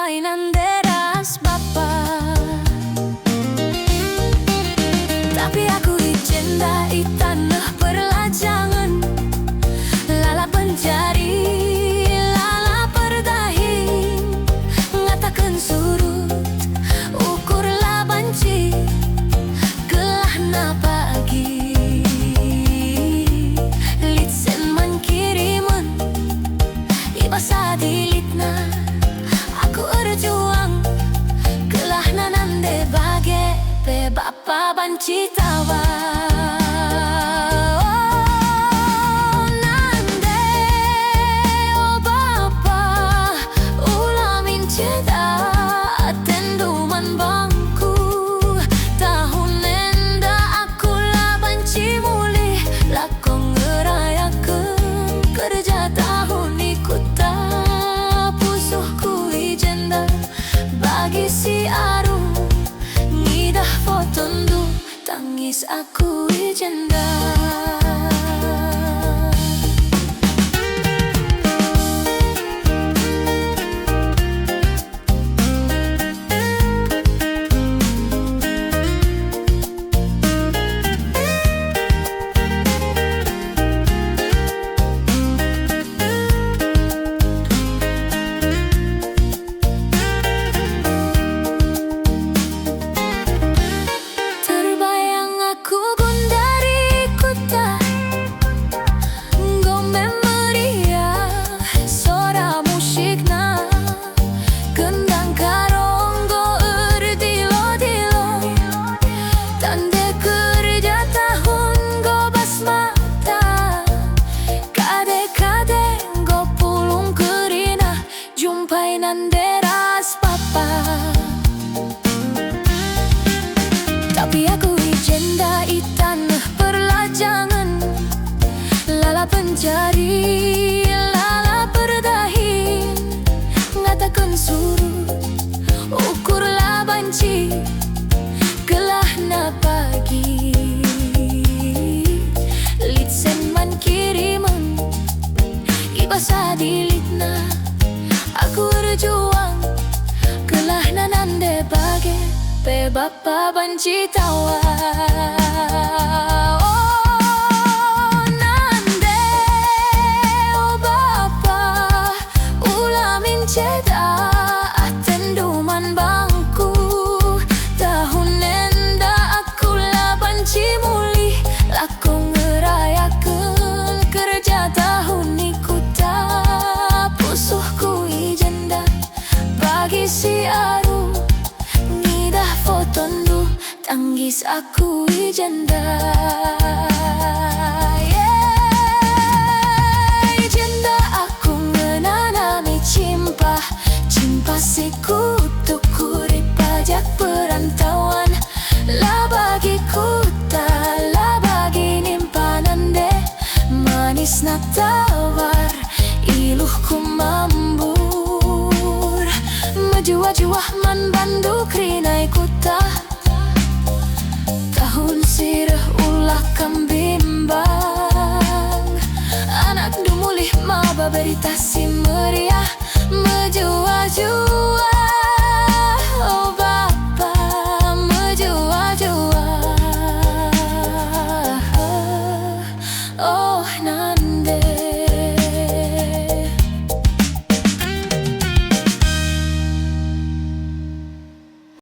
Jumpainan deras bapa, tapi aku jenda di tanah perlajangan. Lala pencari, lala perdahin, ngatakan surut, ukurlah banci, gelahna pagi. Litsen man kiriman, ibasa dilitna. Aku berjuang, gelahna nande bage, pe bapa banci tawa. Si aru ngidah fotondu, tangis aku jenda. Jumpainan deras papa, tapi aku jenda di tanah perlajangan. Lala pencari, lala perdahin, ngatakan surut, ukurlah banci, gelahna pagi. Litsen man kiriman, ibasa dilitna. Aku berjuang, gelahna nande bage, pe bapa banci tawa. Oh nande, oh bapa, ulamin ceda, atenduman bangku. Tahun enda aku lah banci muli, lakong ngerayakan kerja tahun ikuta. Pusuhku jenda bagi si aru ngidah fotondu, tangis aku jenda. Jenda aku ngenanami cimpa, cimpa si kutu kuri pajak perantauan. La bagi kuta, la bagi nimpanan de, manis na tawar, iluhku mambur. Majuah-juah man banduk rinai kuta, tahun sirah ulah kambimbang. Anak dumulih maba berita si meriah,